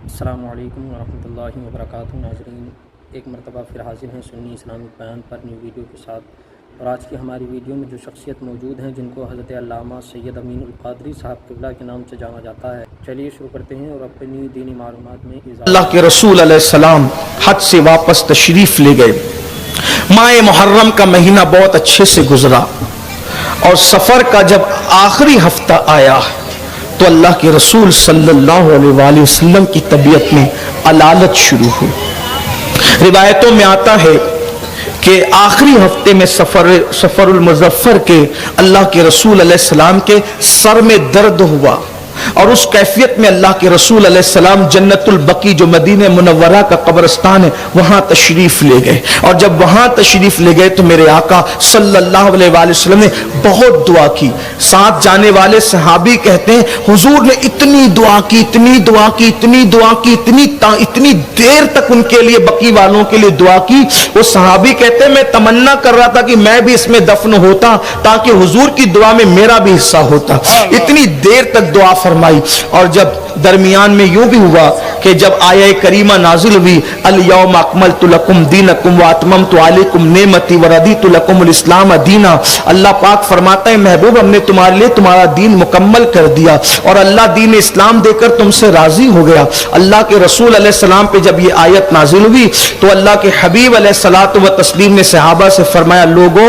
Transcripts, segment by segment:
السلام علیکم ورحمۃ اللہ وبرکاتہ۔ ناظرین، ایک مرتبہ پھر حاضر ہیں سنی اسلامک بیان پر نیو ویڈیو کے ساتھ، اور آج کی ہماری ویڈیو میں جو شخصیت موجود ہیں جن کو حضرت علامہ سید امین القادری صاحب قبلہ کے نام سے جانا جاتا ہے، چلیے شروع کرتے ہیں اور اپنی دینی معلومات میں اللہ کے رسول علیہ السلام حج سے واپس تشریف لے گئے۔ ماہ محرم کا مہینہ بہت اچھے سے گزرا، اور سفر کا جب آخری ہفتہ آیا تو اللہ کے رسول صلی اللہ علیہ وآلہ وسلم کی طبیعت میں علالت شروع ہوئی۔ روایتوں میں آتا ہے کہ آخری ہفتے میں سفر المظفر کے اللہ کے رسول علیہ السلام کے سر میں درد ہوا، اور اس کیفیت میں اللہ کے رسول علیہ السلام جنت البقیع جو مدینہ منورہ کا قبرستان ہے وہاں تشریف لے گئے، اور جب وہاں تشریف لے گئے تو میرے آقا صلی اللہ علیہ وآلہ وسلم نے بہت دعا کی۔ ساتھ جانے والے صحابی کہتے ہیں حضور نے اتنی دعا کی، اتنی دعا کی، اتنی دعا کی، اتنی دیر تک ان کے لیے، بقیع والوں کے لیے دعا کی۔ وہ صحابی کہتے ہیں میں تمنا کر رہا تھا کہ میں بھی اس میں دفن ہوتا تاکہ حضور کی دعا میں میرا بھی حصہ ہوتا۔ اتنی دیر تک دعا فرمائی، اور جب درمیان میں یوں بھی ہوا کہ جب آیہ کریمہ نازل ہوئی الیوم اکملت لکم دینکم واتممت علیکم نعمتی ورضیت لکم الاسلام دینا، اللہ پاک فرماتا ہے محبوب ہم نے تمہارے لیے تمہارا دین مکمل کر دیا، اور اللہ دین اسلام دے کر تم سے راضی ہو گیا۔ اللہ کے رسول علیہ السلام پہ جب یہ آیت نازل ہوئی تو اللہ کے حبیب علیہ الصلوۃ والتسلیم نے صحابہ سے فرمایا لوگوں،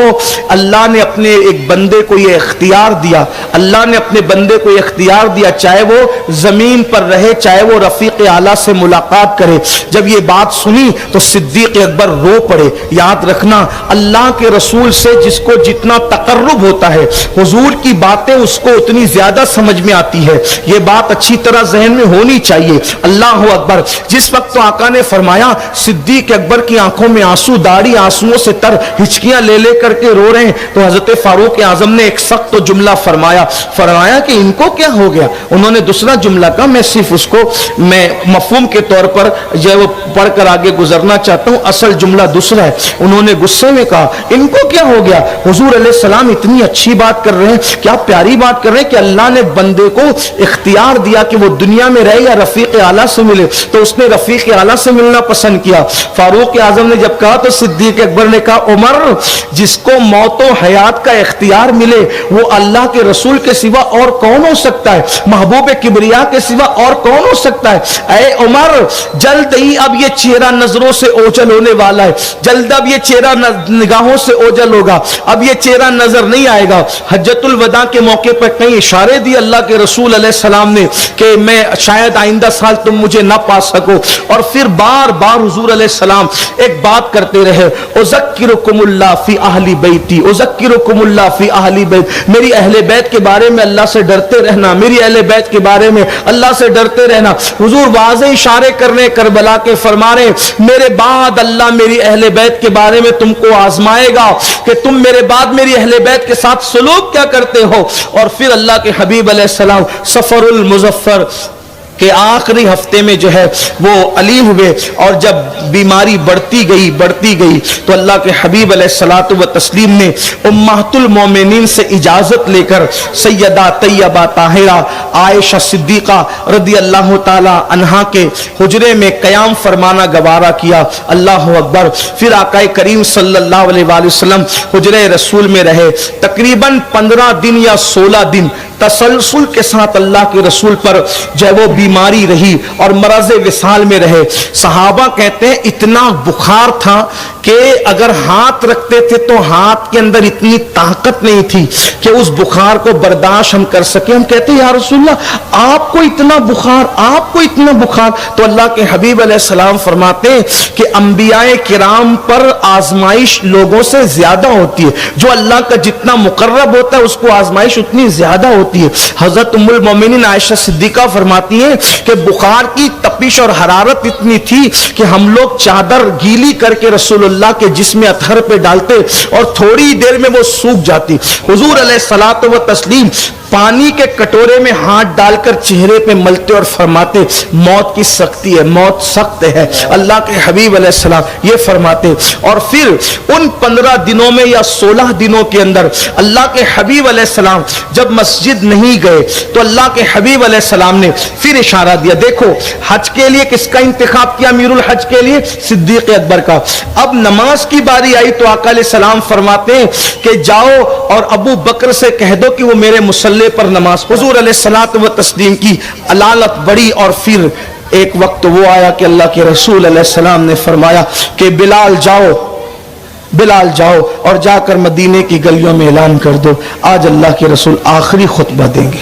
اللہ نے اپنے ایک بندے کو یہ اختیار دیا، اللہ نے اپنے بندے کو یہ اختیار دیا، چاہے وہ زمین پر رہے چاہے وہ رفیق اعلیٰ سے ملاقات کرے۔ جب یہ بات سنی تو صدیق اکبر رو پڑے۔ یاد رکھنا اللہ کے رسول سے جس کو جتنا تقرب ہوتا ہے حضور کی باتیں اس کو اتنی زیادہ سمجھ میں آتی ہے، یہ بات اچھی طرح ذہن میں ہونی چاہیے۔ اللہ اکبر۔ جس وقت تو آقا نے فرمایا صدیق اکبر کی آنکھوں میں آنسو، داڑھی آنسوؤں سے تر، ہچکیاں لے لے کر کے رو رہے ہیں، تو حضرت فاروق اعظم نے ایک سخت جملہ فرمایا کہ ان کو کیا ہو گیا؟ انہوں نے دوسرا جملہ کہا، میں صرف اس کو میں مفہوم کے طور پر جو وہ پڑھ کر آگے گزرنا چاہتا ہوں، اصل جملہ دوسرا ہے۔ انہوں نے غصے میں کہا ان کو کیا ہو گیا؟ حضور علیہ السلام اتنی اچھی بات کر رہے ہیں، کیا پیاری بات کر رہے ہیں کہ اللہ نے بندے کو اختیار دیا کہ وہ دنیا میں رہے یا رفیق اعلیٰ سے ملے، تو اس نے رفیق اعلیٰ سے ملنا پسند کیا۔ فاروق اعظم نے جب کہا تو صدیق اکبر نے کہا عمر، جس کو موت و حیات کا اختیار ملے وہ اللہ کے رسول کے سوا اور کون ہو سکتا ہے؟ محبوب کبریا کے سوا اور کون ہو سکتا ہے؟ اے عمر، جلد ہی اب یہ چہرہ نظروں سے اوجھل ہونے والا ہے، جلد اب یہ چہرہ نگاہوں سے اوجھل ہوگا، اب یہ چہرہ نظر نہیں آئے گا۔ حجۃ الوداع کے موقع پر کئی اشارے دی اللہ کے رسول علیہ السلام نے کہ میں شاید آئندہ سال تم مجھے نہ پا سکو، اور پھر بار بار حضور علیہ السلام ایک بات کرتے رہے اذکرکم اللہ فی اہل بیتی، اذکرکم اللہ فی اہل بیت، میری اہل بیت کے بارے میں اللہ سے ڈرتے رہنا، میری اہل بیت کے بارے میں اللہ سے ڈرتے رہنا۔ حضور واضح اشارے کرنے کربلا کے فرما رہے میرے بعد اللہ میری اہل بیت کے بارے میں تم کو آزمائے گا کہ تم میرے بعد میری اہل بیت کے ساتھ سلوک کیا کرتے ہو۔ اور پھر اللہ کے حبیب علیہ السلام سفر المظفر کہ آخری ہفتے میں جو ہے وہ علی ہوئے، اور جب بیماری بڑھتی گئی تو اللہ کے حبیب علیہ الصلوۃ والتسلیم نے امہات المومنین سے اجازت لے کر سیدہ طیبہ طاہرہ عائشہ صدیقہ رضی اللہ تعالی عنہا کے حجرے میں قیام فرمانا گوارا کیا۔ اللہ اکبر۔ پھر آقا کریم صلی اللہ علیہ وآلہ وسلم حجرے رسول میں رہے، تقریباً 15 دن یا 16 دن تسلسل کے ساتھ اللہ کے رسول پر جو ہے وہ بیماری رہی اور مرض وصال میں رہے۔ صحابہ کہتے ہیں اتنا بخار تھا کہ اگر ہاتھ رکھتے تھے تو ہاتھ کے اندر اتنی طاقت نہیں تھی کہ اس بخار کو برداشت ہم کر سکیں۔ ہم کہتے ہیں یا رسول اللہ آپ کو اتنا بخار، آپ کو اتنا بخار؟ تو اللہ کے حبیب علیہ السلام فرماتے ہیں کہ انبیاء کرام پر آزمائش لوگوں سے زیادہ ہوتی ہے، جو اللہ کا جتنا مقرب ہوتا ہے اس کو آزمائش اتنی زیادہ ہوتی ہے۔ حضرت ام المومنین عائشہ صدیقہ فرماتی ہیں کہ بخار کی تپش اور حرارت اتنی تھی کہ ہم لوگ چادر گیلی کر کے رسول اللہ کے جسم اطہر پہ ڈالتے اور تھوڑی دیر میں وہ سوکھ جاتی۔ حضور علیہ الصلوۃ والتسلیم پانی کے کٹورے میں ہاتھ ڈال کر چہرے پہ ملتے اور فرماتے موت کی سختی ہے، موت سخت ہے۔ اللہ کے حبیب علیہ السلام یہ فرماتے، اور پھر ان 15 دنوں میں یا 16 دنوں کے اندر اللہ کے حبیب علیہ السلام جب مسجد مسجد نہیں گئے تو اللہ کے حبیب علیہ السلام نے پھر اشارہ دیا. دیکھو حج کے لیے کس کا انتخاب کیا؟ امیر الحج کے لیے صدیق اکبر کا. اب نماز کی باری آئی تو آقا علیہ السلام فرماتے ہیں کہ جاؤ اور ابو بکر سے کہہ دو کہ وہ میرے مصلی پر نماز. حضور علیہ الصلوۃ و تسلیم کی علالت بڑی. اور پھر ایک وقت وہ آیا کہ اللہ کے رسول علیہ السلام نے فرمایا کہ بلال جاؤ اور جا کر مدینے کی گلیوں میں اعلان کر دو آج اللہ کے رسول آخری خطبہ دیں گے.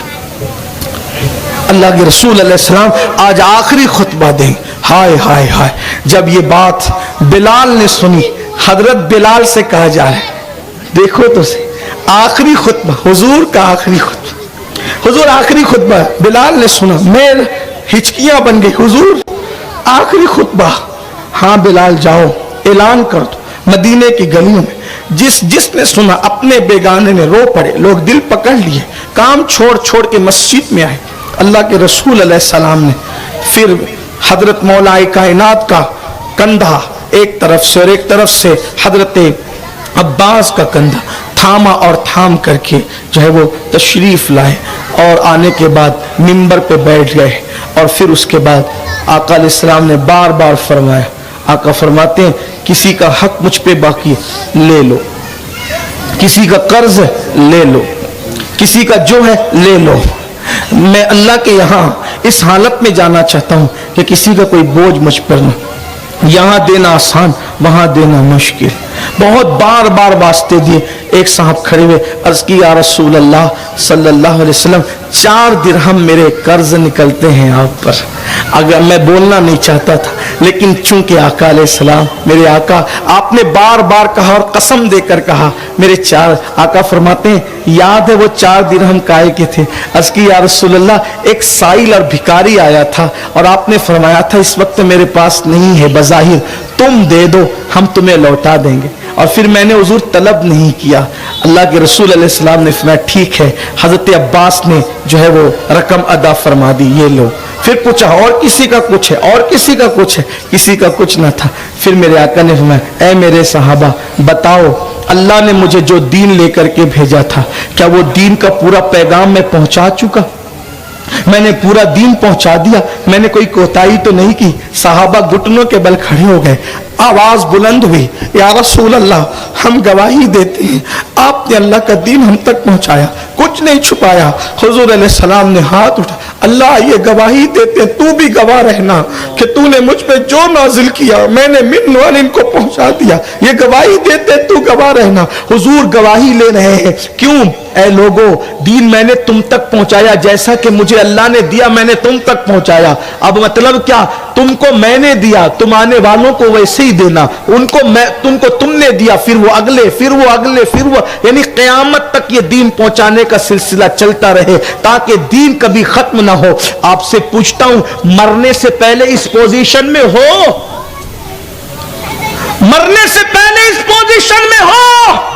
اللہ کے رسول علیہ السلام آج آخری خطبہ دیں. ہائے ہائے ہائے, جب یہ بات بلال نے سنی, حضرت بلال سے کہا جا رہا ہے دیکھو تو سے آخری خطبہ, حضور کا آخری خطبہ, حضور آخری خطبہ. بلال نے سنا, میں ہچکیاں بن گئی, حضور آخری خطبہ. ہاں بلال جاؤ اعلان کر دو مدینے کی گلیوں میں. جس نے سنا اپنے بیگانے نے رو پڑے, لوگ دل پکڑ لیے, کام چھوڑ کے مسجد میں آئے. اللہ کے رسول علیہ السلام نے پھر حضرت مولا کائنات کا کندھا ایک طرف سے اور ایک طرف سے حضرت عباس کا کندھا تھاما اور تھام کر کے جو ہے وہ تشریف لائے اور آنے کے بعد منبر پہ بیٹھ گئے. اور پھر اس کے بعد آقا علیہ السلام نے بار بار فرمایا, آقا فرماتے ہیں کسی کا حق مجھ پہ باقی لے لو, کسی کا قرض لے لو, کسی کا جو ہے لے لو. میں اللہ کے یہاں اس حالت میں جانا چاہتا ہوں کہ کسی کا کوئی بوجھ مجھ پر نہ, یہاں دینا آسان وہاں دینا مشکل. بہت بار بار واسطے دیے. ایک صاحب کھڑے ہوئے, عرض کی یا رسول اللہ صلی اللہ علیہ وسلم 4 درہم میرے قرض نکلتے ہیں آپ پر. اگر میں بولنا نہیں چاہتا تھا لیکن چونکہ آقا علیہ السلام میرے آقا, آپ نے بار بار کہا اور قسم دے کر کہا میرے 4. آقا فرماتے ہیں یاد ہے وہ 4 درہم کائے کے تھے؟ عرض کی یا رسول اللہ ایک سائل اور بھکاری آیا تھا اور آپ نے فرمایا تھا اس وقت میرے پاس نہیں ہے, بظاہر تم دے دو ہم تمہیں لوٹا دیں گے. اور پھر میں نے حضور طلب نہیں کیا. اللہ کے رسول علیہ السلام نے فرمایا ٹھیک ہے. حضرت عباس نے جو ہے وہ رقم ادا فرما دی, یہ لو. پھر پوچھا اور کسی کا کچھ ہے, اور کسی کا کچھ ہے, کسی کا کچھ نہ تھا. پھر میرے آقا نے فرمایا اے میرے صحابہ بتاؤ اللہ نے مجھے جو دین لے کر کے بھیجا تھا کیا وہ دین کا پورا پیغام میں پہنچا چکا؟ میں نے پورا دین پہنچا دیا, میں نے کوئی کوتاہی تو نہیں کی. صحابہ گھٹنوں کے بل کھڑے ہو گئے. آواز بلند ہوئی یا رسول اللہ ہم گواہی دیتے ہیں آپ نے اللہ کا دین ہم تک پہنچایا, کچھ نہیں چھپایا. حضور علیہ السلام نے ہاتھ اٹھا, اللہ یہ گواہی دیتے ہیں تو بھی گواہ رہنا کہ تو نے مجھ پہ جو نازل کیا میں نے من والن کو پہنچا دیا. یہ گواہی دیتے تو گواہ رہنا. حضور گواہی لے رہے ہیں. کیوں؟ اے لوگو دین میں نے تم تک پہنچایا جیسا کہ مجھے اللہ نے دیا میں نے تم تک پہنچایا. اب مطلب کیا؟ تم کو میں نے دیا, تم آنے والوں کو ویسے ہی دینا. ان کو میں تم نے دیا, پھر وہ اگلے, پھر وہ اگلے, پھر وہ, یعنی قیامت تک یہ دین پہنچانے کا سلسلہ چلتا رہے تاکہ دین کبھی ختم نہ ہو. آپ سے پوچھتا ہوں مرنے سے پہلے اس پوزیشن میں ہو, مرنے سے پہلے اس پوزیشن میں ہو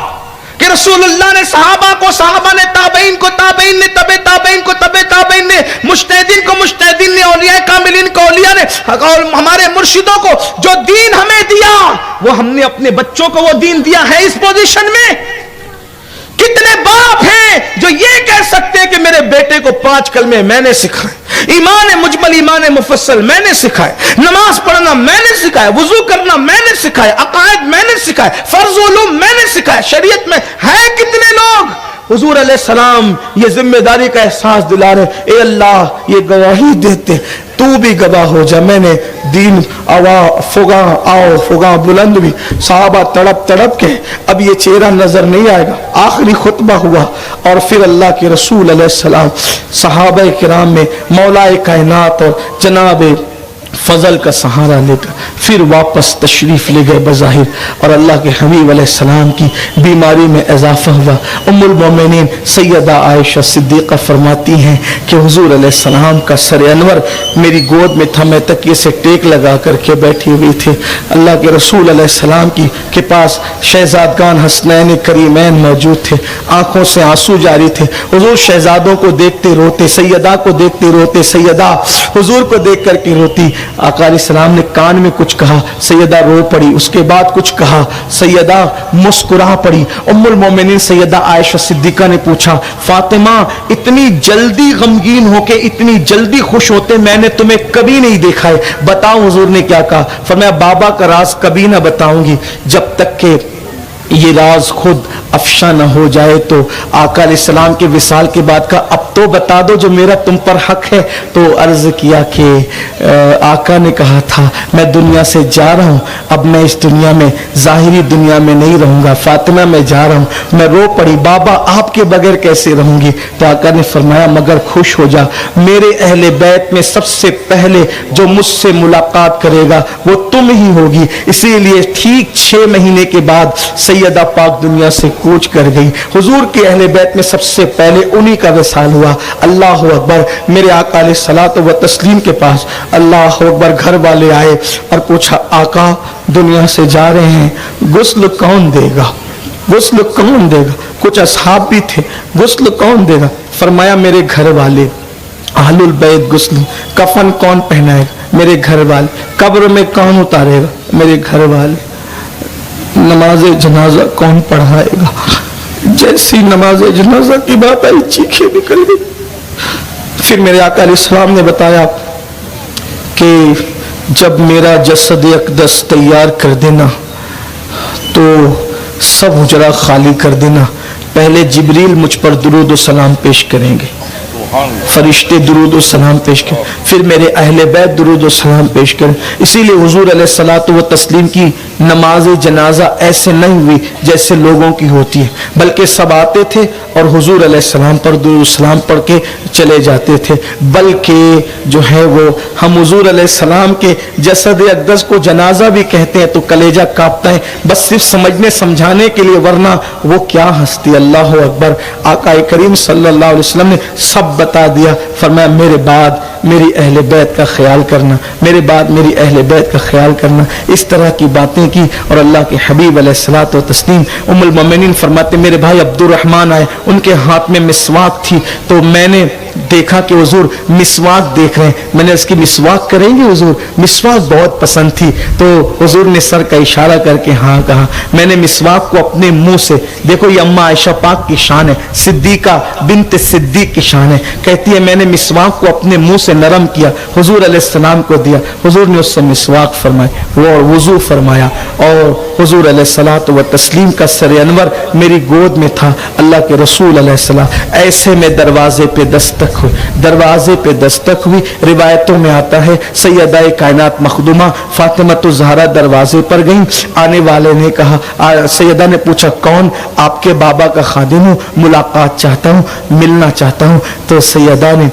کہ رسول اللہ نے صحابہ کو, صحابہ نے تابعین کو, تابعین نے تبع تابعین کو, تبع تابعین نے مجتہدین کو, مجتہدین نے اولیاء کاملین کو, اولیاء نے, اور ہمارے مرشدوں کو جو دین ہمیں دیا وہ ہم نے اپنے بچوں کو وہ دین دیا ہے. اس پوزیشن میں کتنے باپ ہیں جو یہ کہہ سکتے ہیں کہ میرے بیٹے کو 5 کلمے میں نے سکھائے, ایمان مجمل ایمان مفصل میں نے سکھائے, نماز پڑھنا میں نے سکھایا, وضو کرنا میں نے سکھایا, عقائد میں نے سکھائے, فرض علوم میں نے سکھایا. شریعت میں ہے کتنے لوگ حضور علیہ السلام یہ ذمہ داری کا احساس دلا رہے. اے اللہ یہ گواہی دیتے تو بھی گواہ ہو جا میں نے دین فگاں بلند بھی. صحابہ تڑپ تڑپ کے, اب یہ چہرہ نظر نہیں آئے گا. آخری خطبہ ہوا اور پھر اللہ کے رسول علیہ السلام صحابہ کرام میں مولا کائنات اور جناب فضل کا سہارا لے کر پھر واپس تشریف لے گئے بظاہر. اور اللہ کے حبیب علیہ السلام کی بیماری میں اضافہ ہوا. ام المومنین سیدہ عائشہ صدیقہ فرماتی ہیں کہ حضور علیہ السلام کا سر انور میری گود میں تھا, میں تکیے سے ٹیک لگا کر کے بیٹھی ہوئی تھی. اللہ کے رسول علیہ السلام کے پاس شہزادگان حسنین کریمین موجود تھے. آنکھوں سے آنسو جاری تھے. حضور شہزادوں کو دیکھتے روتے, سیدہ کو دیکھتے روتے, سیدہ حضور کو دیکھ کر کے روتی. آقا علیہ السلام نے کان میں کچھ کہا, سیدہ رو پڑی, اس کے بعد کچھ کہا, سیدہ مسکرا پڑی. ام المومنین سیدہ عائشہ صدیقہ نے پوچھا, فاطمہ اتنی جلدی غمگین ہو کے اتنی جلدی خوش ہوتے میں نے تمہیں کبھی نہیں دیکھا ہے, بتاؤ حضور نے کیا کہا؟ فرمایا بابا کا راز کبھی نہ بتاؤں گی جب تک کہ یہ راز خود افشا نہ ہو جائے. تو آقا علیہ السلام کے وصال کے بعد کا اب تو بتا دو جو میرا تم پر حق ہے. تو عرض کیا کہ آقا نے کہا تھا میں دنیا سے جا رہا ہوں, اب میں اس دنیا میں ظاہری دنیا میں نہیں رہوں گا, فاطمہ میں جا رہا ہوں. میں رو پڑی, بابا آپ کے بغیر کیسے رہوں گی؟ تو آقا نے فرمایا مگر خوش ہو جا, میرے اہل بیت میں سب سے پہلے جو مجھ سے ملاقات کرے گا وہ تم ہی ہوگی. اسی لیے ٹھیک 6 مہینے کے بعد سیدہ پاک دنیا سے کوچ کر گئی. حضور کے اہل بیت میں سب سے پہلے انہی کا وصال ہوا. اللہ اکبر. میرے آقا علیہ الصلوۃ والتسلیم کے پاس اللہ اکبر گھر والے آئے اور پوچھا آقا دنیا سے جا رہے ہیں, غسل کون دے گا؟ غسل کون دے گا؟ کچھ اصحاب بھی تھے, غسل کون دے گا؟ فرمایا میرے گھر والے. اہل البیت غسل. کفن کون پہنائے گا؟ میرے گھر والے. قبر میں کون اتارے گا؟ میرے گھر والے. نماز جنازہ کون پڑھائے گا؟ جیسی نماز جنازہ کی بات آئی چیخیں نکل گئی. پھر میرے آقا علیہ السلام نے بتایا کہ جب میرا جسد اقدس تیار کر دینا تو سب حجرہ خالی کر دینا, پہلے جبریل مجھ پر درود و سلام پیش کریں گے, فرشتے درود و سلام پیش کریں, پھر میرے اہل بیت درود و سلام پیش کریں. اسی لیے حضور علیہ الصلوۃ والتسلیم کی نماز جنازہ ایسے نہیں ہوئی جیسے لوگوں کی ہوتی ہے, بلکہ سب آتے تھے اور حضور علیہ السلام پر درود و سلام پڑھ کے چلے جاتے تھے. بلکہ جو ہے وہ ہم حضور علیہ السلام کے جسد اقدس کو جنازہ بھی کہتے ہیں تو کلیجہ کانپتا ہے, بس صرف سمجھنے سمجھانے کے لیے, ورنہ وہ کیا ہستی. اللہ اکبر. آقا کریم صلی اللہ علیہ وسلم نے سب بتا دیا. فرمایا میرے بعد میری اہل بیت کا خیال کرنا, میرے بعد میری اہل بیت کا خیال کرنا. اس طرح کی باتیں کی اور اللہ کے حبیب علیہ الصلوۃ والتسلیم ام المومنین فرماتے میرے بھائی عبد الرحمن آئے, ان کے ہاتھ میں مسواک تھی تو میں نے دیکھا کہ حضور مسواک دیکھ رہے ہیں. میں نے اس کی مسواک کریں گے حضور؟ مسواک بہت پسند تھی. تو حضور نے سر کا اشارہ کر کے ہاں کہا. میں نے مسواک کو اپنے منہ سے, دیکھو یہ اماں عائشہ پاک کی شان ہے, صدیقہ بنت صدیق کی شان ہے, کہتی ہے میں نے مسواک کو اپنے منہ سے نرم کیا, حضور علیہ السلام کو دیا, حضور نے اس سے مسواک فرمائی, وہ وضو فرمایا, اور حضور علیہ الصلوۃ والتسلیم کا سر انور میری گود میں تھا. اللہ کے رسول علیہ السلام ایسے میں دروازے پہ دستک ہوئی, دروازے پہ دستک ہوئی. روایتوں میں آتا ہے سیدہ کائنات مخدومہ فاطمہ الزہرا دروازے پر گئیں. آنے والے نے کہا, سیدہ نے پوچھا کون؟ آپ کے بابا کا خادم ہوں, ملاقات چاہتا ہوں, ملنا چاہتا ہوں. تو سیدہ نے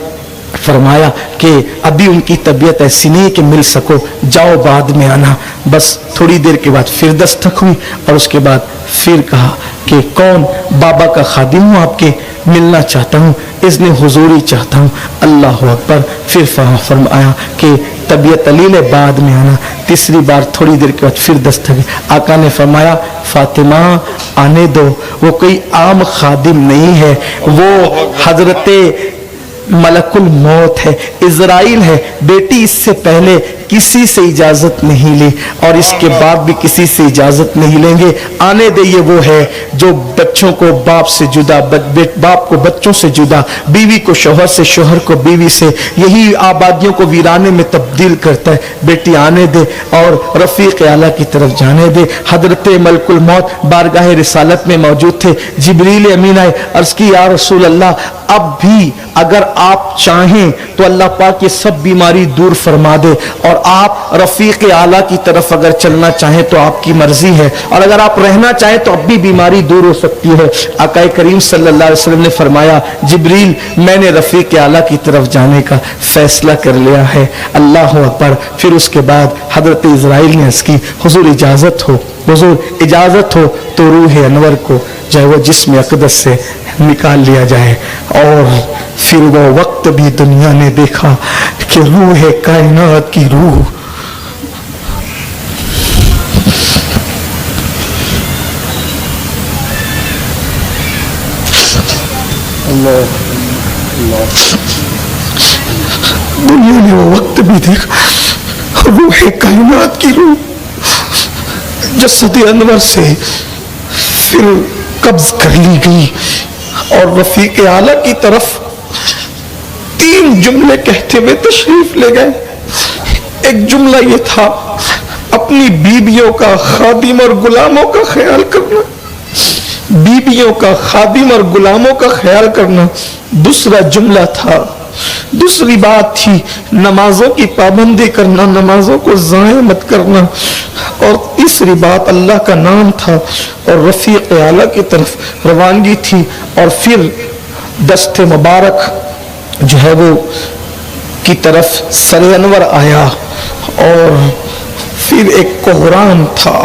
فرمایا کہ ابھی ان کی طبیعت ایسی نہیں کہ مل سکو, جاؤ بعد میں آنا. بس تھوڑی دیر کے بعد پھر دستک ہوئی اور اس کے بعد پھر کہا کہ کون؟ بابا کا خادم ہوں آپ کے, ملنا چاہتا ہوں, اذن حضوری چاہتا ہوں. اللہ اکبر. پھر فرمایا کہ طبیعت علیل ہے بعد میں آنا. تیسری بار تھوڑی دیر کے بعد پھر دستک. آقا نے فرمایا فاطمہ آنے دو, وہ کوئی عام خادم نہیں ہے, وہ حضرت ملک الموت ہے, عزرائیل ہے. بیٹی اس سے پہلے کسی سے اجازت نہیں لی اور اس کے بعد بھی کسی سے اجازت نہیں لیں گے. آنے دے, یہ وہ ہے جو بچوں کو باپ سے جدا, باپ کو بچوں سے جدا, بیوی کو شوہر سے, شوہر کو بیوی سے, یہی آبادیوں کو ویرانے میں تبدیل کرتا ہے. بیٹی آنے دے اور رفیق اعلیٰ کی طرف جانے دے. حضرت ملک الموت بارگاہ رسالت میں موجود تھے. جبریل امین آئے, عرض کی یا رسول اللہ اب بھی اگر آپ چاہیں تو اللہ پاک یہ سب بیماری دور فرما دے, اور آپ رفیق اعلیٰ کی طرف اگر چلنا چاہیں تو آپ کی مرضی ہے, اور اگر آپ رہنا چاہیں تو اب بھی بیماری دور ہو سکتی ہے. آقا کریم صلی اللہ علیہ وسلم نے فرمایا جبریل میں نے رفیق اعلیٰ کی طرف جانے کا فیصلہ کر لیا ہے. اللہ اکبر. پھر اس کے بعد حضرت اسرائیل نے اس کی حضور اجازت ہو, حضور اجازت ہو تو روح انور کو چاہے وہ جسم اقدس سے نکال لیا جائے. اور پھر وہ وقت بھی دنیا نے دیکھا کہ روح کائنات کی روح دنیا نے وہ وقت بھی دیکھا روح کائنات کی روح جسد انور سے پھر قبض کر لی گئی اور رفیق اعلیٰ کی طرف 3 جملے کہتے ہوئے تشریف لے گئے. ایک جملہ یہ تھا اپنی بیویوں کا خادم اور غلاموں کا خیال کرنا, بیویوں کا خادم اور غلاموں کا خیال کرنا. دوسرا جملہ تھا, دوسری بات تھی نمازوں کی پابندی کرنا, نمازوں کو ضائع مت کرنا. اور تیسری بات اللہ کا نام تھا اور رفیق اعلیٰ کی طرف روانگی تھی. اور پھر دست مبارک جو ہے وہ کی طرف سر انور آیا اور پھر ایک کوہرام تھا,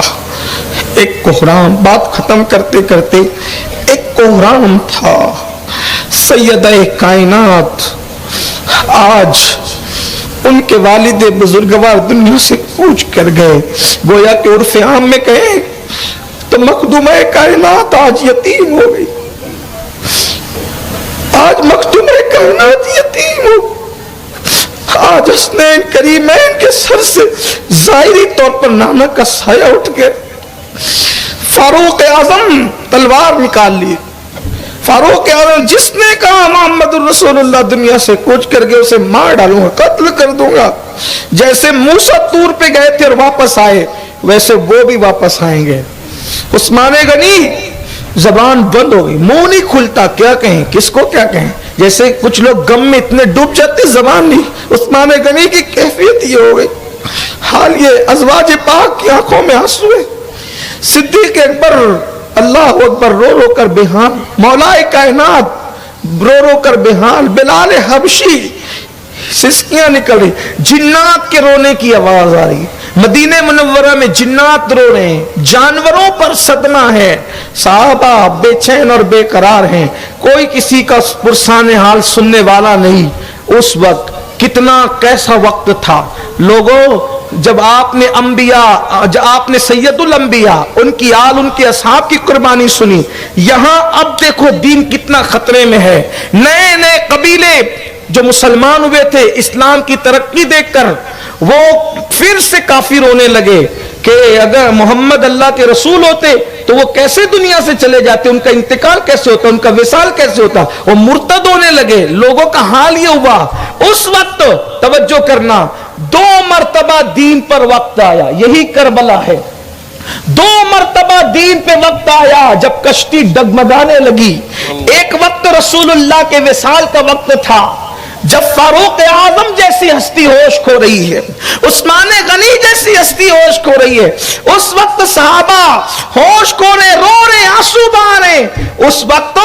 ایک کوہرام. بات ختم کرتے کرتے ایک کوہرام تھا. سیدہ کائنات آج ان کے والد بزرگوار دنیا سے کوچ کر گئے. گویا کہ عرف عام میں کہیں تو مخدومہ کائنات آج یتیم ہو گئی, آج مخدومہ کائنات یتیم ہو گئی. آج حسنین کریمین کے سر سے ظاہری طور پر نانا کا سایہ اٹھ گیا. فاروق اعظم تلوار نکال لی. فاروق اعظم جس نے کہا محمد الرسول اللہ دنیا سے کوچ کر گئے اسے مار ڈالوں گا, قتل کر دوں گا. جیسے موسیٰ طور پہ گئے تھے اور واپس آئے ویسے وہ بھی واپس آئیں گے. عثمان غنی زبان بند ہو گئی, منہ نہیں کھلتا, کیا کہیں, کس کو کیا کہیں. جیسے کچھ لوگ غم میں اتنے ڈوب جاتے زبان نہیں. عثمان غنی کی کیفیت یہ ہو گئی. حال یہ ازواج پاک کی آنکھوں میں آنسو ہے. صدیق اکبر اللہ اکبر رو رو کر بےحال, مولا کائنات رو رو کر بےحال. بلال حبشی سسکیاں نکل رہی, جنات کے رونے کی آواز آ رہی. مدینہ منورہ میں جنات رو رہے ہیں, جانوروں پر صدمہ ہے. صحابہ بے چین اور بے قرار ہیں, کوئی کسی کا پرسان حال سننے والا نہیں. اس وقت کتنا کیسا وقت تھا لوگوں, جب آپ نے انبیاء, جب آپ نے سید الانبیاء ان کی آل ان کے اصحاب کی قربانی سنی, یہاں اب دیکھو دین کتنا خطرے میں ہے. نئے نئے قبیلے جو مسلمان ہوئے تھے اسلام کی ترقی دیکھ کر وہ پھر سے کافر ہونے لگے کہ اگر محمد اللہ کے رسول ہوتے تو وہ کیسے دنیا سے چلے جاتے, ان کا انتقال کیسے ہوتا, ان کا وصال کیسے ہوتا. وہ مرتد ہونے لگے. لوگوں کا حال یہ ہوا. اس وقت توجہ کرنا 2 مرتبہ دین پر وقت آیا, یہی کربلا ہے. 2 مرتبہ دین پہ وقت آیا جب کشتی ڈگمگانے لگی. ایک وقت رسول اللہ کے وصال کا وقت تھا جب فاروق اعظم جیسی ہستی ہوش کھو رہی ہے, عثمان غنی جیسی ہستی ہوش کھو رہی ہے. اس وقت صحابہ ہوش کھو رہے, رو رہے, آنسو بہا رہے. اس وقت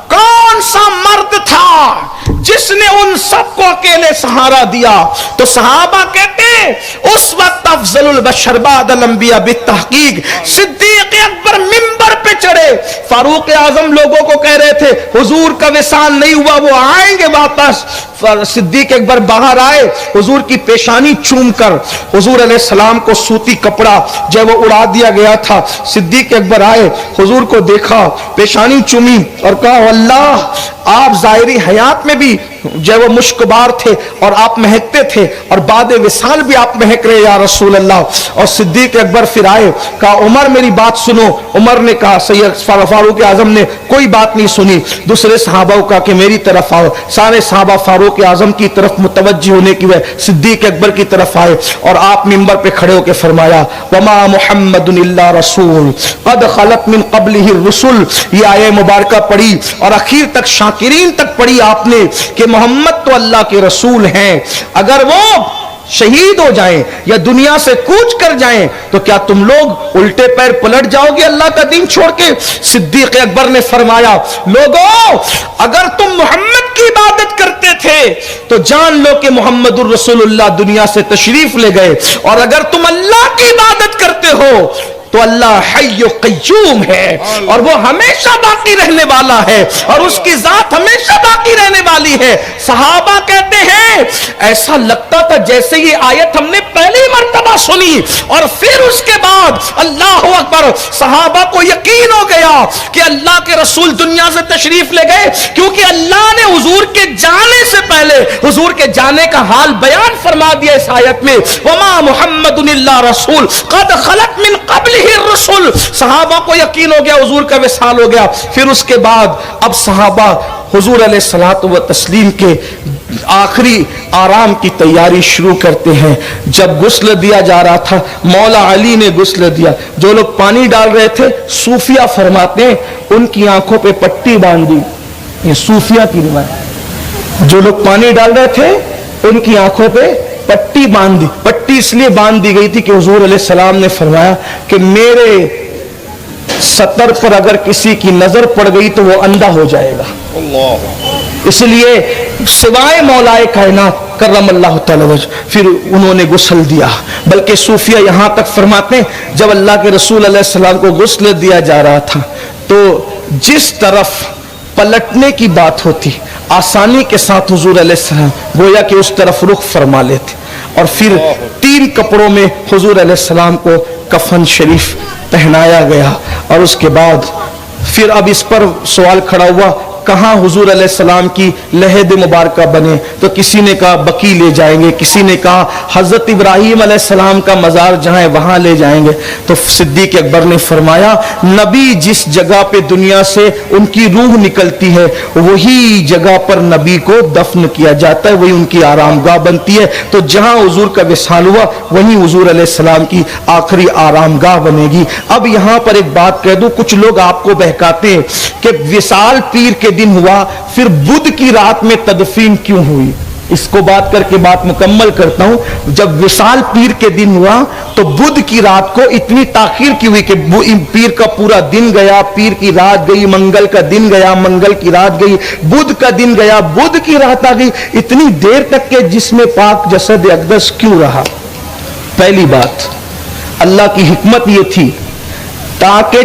کون سا مرد تھا جس نے ان سب کو اکیلے سہارا دیا؟ تو صحابہ کہتے ہیں اس وقت افضل البشر بعد الانبیاء بالتحقیق صدیق اکبر منبر پہ چڑھے. فاروق اعظم لوگوں کو کہہ رہے تھے حضور کا وصال نہیں ہوا, وہ آئیں گے واپس. صدیق اکبر باہر آئے, حضور کی پیشانی چوم کر, حضور علیہ السلام کو سوتی کپڑا جو وہ اڑا دیا گیا تھا, صدیق اکبر آئے, حضور کو دیکھا, پیشانی چومی اور کہا اللہ آپ ظاہری حیات میں بھی جو وہ مشکبار تھے اور آپ مہکتے تھے اور بعد وصال بھی آپ مہک رہے یا رسول اللہ. اور صدیق اکبر پھر آئے, کہا عمر میری بات سنو. عمر نے کہا, سید فاروق اعظم نے کوئی بات نہیں سنی. دوسرے صحابہ کو کہا کہ میری طرف آؤ. سارے صحابہ فاروق اعظم کی طرف متوجہ ہونے کی وجہ صدیق اکبر کی طرف آئے اور آپ منبر پہ کھڑے ہو کے فرمایا وما محمد الا رسول قد خلت من قبلہ الرسل. یہ آیہ مبارکہ پڑھی اور اخیر تک شاکرین تک پڑھی آپ نے کہ محمد تو اللہ کے رسول ہیں, اگر وہ شہید ہو جائیں یا دنیا سے کوچ کر جائیں تو کیا تم لوگ الٹے پیر پلٹ جاؤ گے اللہ کا دین چھوڑ کے؟ صدیق اکبر نے فرمایا لوگوں اگر تم محمد کی عبادت کرتے تھے تو جان لو کہ محمد الرسول اللہ دنیا سے تشریف لے گئے, اور اگر تم اللہ کی عبادت کرتے ہو تو اللہ حی و قیوم ہے اور وہ ہمیشہ باقی رہنے والا ہے اور اس کی ذات ہمیشہ باقی رہنے والی ہے. صحابہ کہتے ہیں ایسا لگتا تھا جیسے یہ آیت ہم نے پہلی مرتبہ سنی اور پھر اس کے بعد اللہ اکبر صحابہ کو یقین ہو گیا کہ اللہ کے رسول دنیا سے تشریف لے گئے, کیونکہ اللہ نے حضور کے جانے سے پہلے حضور کے جانے کا حال بیان فرما دیا اس آیت میں, وما محمد الا رسول قد خلت من قبلہ الرسل. صحابہ کو یقین ہو گیا حضور کا وصال ہو گیا. پھر اس کے بعد اب صحابہ حضور علیہ الصلوۃ والتسلیم کے آخری آرام کی تیاری شروع کرتے ہیں. جب غسل دیا جا رہا تھا, مولا علی نے غسل دیا, جو لوگ پانی ڈال رہے تھے صوفیہ فرماتے ہیں ان کی آنکھوں پہ پٹی باندھ دی. یہ صوفیہ کی روایت, جو لوگ پانی ڈال رہے تھے ان کی آنکھوں پہ پٹی باندھ دی. پٹی اس لیے باندھ دی گئی تھی کہ حضور علیہ السلام نے فرمایا کہ میرے سطر پر اگر کسی کی نظر پڑ گئی تو وہ اندھا ہو جائے گا. اس لیے سوائے مولائے کائنات کرم اللہ تعالی وجہ پھر انہوں نے غسل دیا. بلکہ صوفیہ یہاں تک فرماتے ہیں جب اللہ کے رسول علیہ السلام کو غسل دیا جا رہا تھا تو جس طرف پلٹنے کی بات ہوتی آسانی کے ساتھ حضور علیہ السلام گویا کہ اس طرف رخ فرما لیتے, اور پھر 3 کپڑوں میں حضور علیہ السلام کو کفن شریف پہنایا گیا. اور اس کے بعد پھر اب اس پر سوال کھڑا ہوا کہاں حضور علیہ السلام کی لحد مبارکہ بنے, تو کسی نے کہا بقی لے جائیں گے, کسی نے کہا حضرت ابراہیم علیہ السلام کا مزار جہاں ہے وہاں لے جائیں گے. تو صدیق اکبر نے فرمایا نبی جس جگہ پہ دنیا سے ان کی روح نکلتی ہے وہی جگہ پر نبی کو دفن کیا جاتا ہے, وہی ان کی آرام گاہ بنتی ہے. تو جہاں حضور کا وصال ہوا وہیں حضور علیہ السلام کی آخری آرام گاہ بنے گی. اب یہاں پر ایک بات کہہ دوں, کچھ لوگ آپ کو بہکاتے ہیں کہ وصال پیر کے دن ہوا پھر بدھ کی رات میں تدفین کیوں ہوئی. اس کو بات کر کے بات مکمل کرتا ہوں. جب وصال پیر کے دن ہوا تو بدھ کی رات کو اتنی تاخیر کی ہوئی کہ پیر کا پورا دن گیا, پیر کی رات گئی, منگل کا دن گیا, منگل کی رات گئی, بدھ کا دن گیا, بدھ کی رات آ گئی, اتنی دیر تک کہ جسم پاک جسد اقدس کیوں رہا. پہلی بات اللہ کی حکمت یہ تھی تاکہ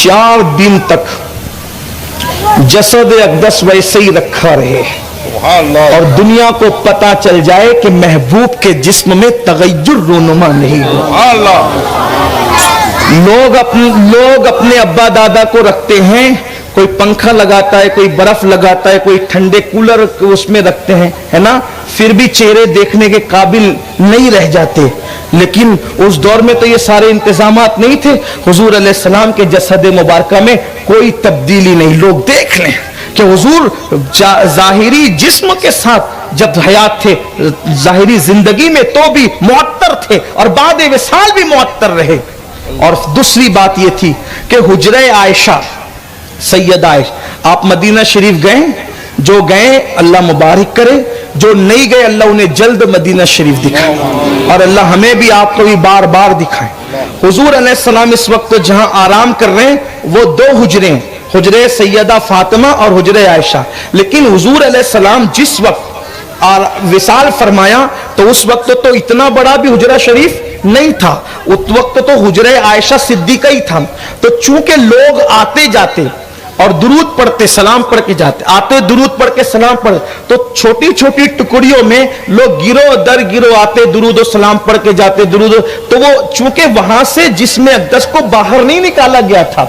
4 دن تک جسد اقدس ویسے ہی رکھا رہے اور دنیا کو پتا چل جائے کہ محبوب کے جسم میں تغیر رونما نہیں ہوا. لوگ اپنے ابا دادا کو رکھتے ہیں, کوئی پنکھا لگاتا ہے, کوئی برف لگاتا ہے, کوئی ٹھنڈے کولر اس میں رکھتے ہیں, ہے نا, پھر بھی چہرے دیکھنے کے قابل نہیں رہ جاتے. لیکن اس دور میں تو یہ سارے انتظامات نہیں تھے. حضور علیہ السلام کے جسد مبارکہ میں کوئی تبدیلی نہیں. لوگ دیکھ لیں کہ حضور ظاہری جسم کے ساتھ جب حیات تھے, ظاہری زندگی میں تو بھی معطر تھے اور بعد وصال بھی معطر رہے. اور دوسری بات یہ تھی کہ حجرہ عائشہ سیدہ عائشہ, آپ مدینہ شریف گئے, جو گئے اللہ مبارک کرے, جو نہیں گئے اللہ انہیں جلد مدینہ شریف دکھائے اور اللہ ہمیں بھی آپ کو بھی بار بار دکھائے. حضور علیہ السلام اس وقت جہاں آرام کر رہے ہیں وہ 2 حجرے ہیں, حجرہ سیدہ فاطمہ اور حجرہ عائشہ. لیکن حضور علیہ السلام جس وقت وصال فرمایا تو اس وقت تو اتنا بڑا بھی حجرہ شریف نہیں تھا, اس وقت تو حجرہ عائشہ صدیقہ ہی تھا. تو چونکہ لوگ آتے جاتے اور درود پڑھتے سلام پڑھ کے جاتے, آتے درود پڑھ کے سلام پڑھ, تو چھوٹی چھوٹی ٹکڑیوں میں لوگ گروہ در گروہ آتے, درود و سلام پڑھ کے جاتے, تو وہ چونکہ وہاں سے جسم اقدس کو باہر نہیں نکالا گیا تھا,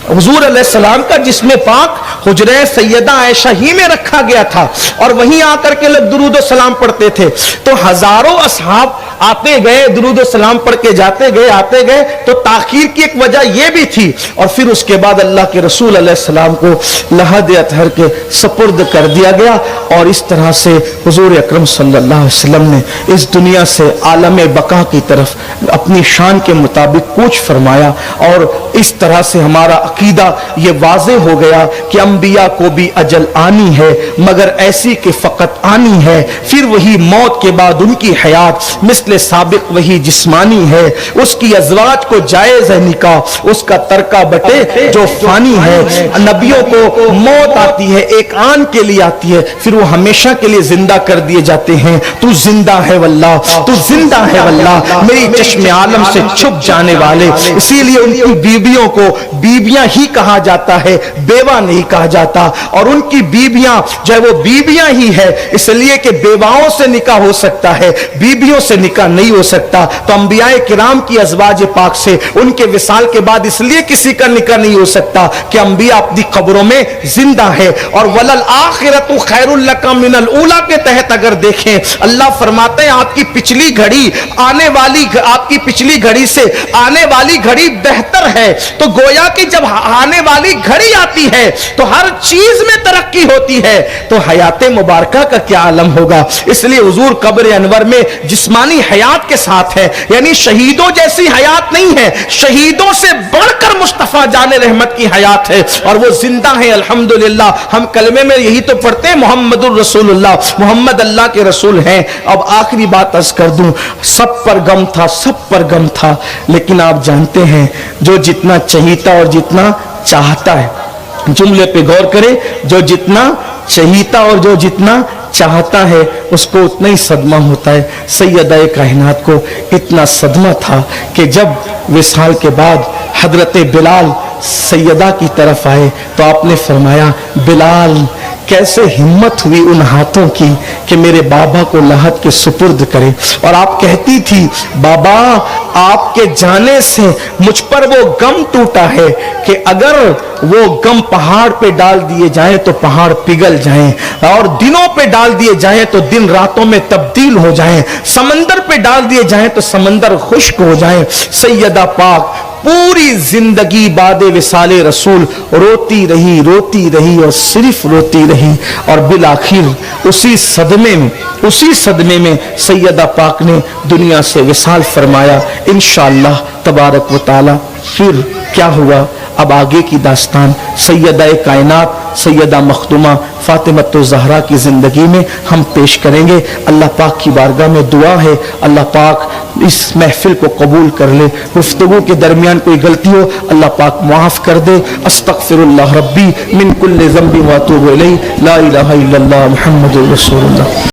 حضور علیہ السلام کا جسم پاک حجرہ سیدہ عائشہ ہی میں رکھا گیا تھا اور وہیں آ کر کے لوگ درود و سلام پڑھتے تھے. تو ہزاروں اصحاب آتے گئے, درود و سلام پڑھ کے جاتے گئے, آتے گئے. تو تاخیر کی ایک وجہ یہ بھی تھی. اور پھر اس کے بعد اللہ کے رسول علیہ السلام کو لحد اطہر کے سپرد کر دیا گیا اور اس طرح سے حضور اکرم صلی اللہ علیہ وسلم نے اس دنیا سے عالم بقا کی طرف اپنی شان کے مطابق کوچ فرمایا. اور اس طرح سے ہمارا عقیدہ یہ واضح ہو گیا کہ انبیاء کو بھی اجل آنی ہے, مگر ایسی کہ فقط آنی ہے. پھر وہی موت کے بعد ان کی حیات مثل سابق وہی جسمانی ہے، اس کی ازواج کو جائز ہے نکاح، اس کا ترکہ بٹے جو فانی ہے۔ نبیوں کو موت آتی ہے، ایک آن کے لیے آتی ہے، پھر وہ ہمیشہ کے لیے زندہ کر دیے جاتے ہیں۔ تو زندہ ہے واللہ، تو زندہ ہے واللہ، میری چشم عالم سے چھپ جانے والے۔ اسی لیے ان کی بیویوں کو بیویاں ہی کہا جاتا ہے، بیوہ نہیں کہا جاتا، اور ان کی بیویاں جو ہے وہ بیویاں ہی ہے، اس لیے کہ بیواؤں سے نکاح ہو سکتا ہے، بیویوں سے نکاح نہیں ہو سکتا۔ تو انبیاء کرام کی ازواج پاک سے ان کے وصال کے بعد اس لیے کسی کا نکاح نہیں ہو سکتا کہ انبیاء اپنی قبروں میں زندہ ہے۔ اور وَلَلْآخِرَةُ خَيْرٌ لَكَ مِنَ الْأُولَىٰ کے تحت اگر دیکھیں، اللہ فرماتے ہیں آپ کی پچھلی گھڑی آنے والی، آپ کی پچھلی گھڑی سے آنے والی گھڑی بہتر ہے۔ تو گویا کہ جب آنے والی گھڑی آتی ہے تو ہر چیز میں ترقی ہوتی ہے، تو حیات مبارکہ کا کیا عالم ہوگا۔ اس لیے حضور قبر انور میں جسمانی حیات کے ساتھ ہے، یعنی شہیدوں جیسی حیات نہیں ہے، شہیدوں سے بڑھ کر مصطفیٰ جان رحمت کی حیات ہے، اور وہ زندہ ہیں الحمدللہ۔ ہم کلمے میں یہی تو پڑھتے ہیں محمد الرسول اللہ، محمد اللہ کے رسول ہیں۔ اب آخری بات عرض کر دوں، سب پر غم تھا، سب پر غم تھا، لیکن آپ جانتے ہیں جو جتنا چہیتا اور جتنا چاہتا ہے، جملے پہ غور کرے، جو جتنا چہیتا اور جو جتنا چاہتا ہے اس کو اتنا ہی صدمہ ہوتا ہے۔ سیدہ کائنات کو اتنا صدمہ تھا کہ جب وصال کے بعد حضرت بلال سیدہ کی طرف آئے تو آپ نے فرمایا، بلال کیسے ہمت ہوئی ان ہاتھوں کی کہ میرے بابا کو لحد کے سپرد کرے۔ اور آپ کہتی تھی، بابا آپ کے جانے سے مجھ پر وہ غم ٹوٹا ہے کہ اگر وہ غم پہاڑ پہ ڈال دیے جائیں تو پہاڑ پگھل جائیں، اور دنوں پہ ڈال دیے جائیں تو دن راتوں میں تبدیل ہو جائیں، سمندر پہ ڈال دیے جائیں تو سمندر خشک ہو جائیں۔ سیدہ پاک پوری زندگی بعد وصال رسول روتی رہی اور صرف روتی رہی، اور بالآخر اسی صدمے میں سیدہ پاک نے دنیا سے وصال فرمایا۔ انشاءاللہ تبارک و تعالی پھر کیا ہوا، اب آگے کی داستان سیدہ کائنات سیدہ مخدومہ فاطمۃ الزہرا کی زندگی میں ہم پیش کریں گے۔ اللہ پاک کی بارگاہ میں دعا ہے، اللہ پاک اس محفل کو قبول کر لے، گفتگو کے درمیان کوئی غلطی ہو اللہ پاک معاف کر دے۔ استغفر اللہ ربی من کل ذنب واتوب الیہ، لا الہ الا اللہ محمد رسول اللہ۔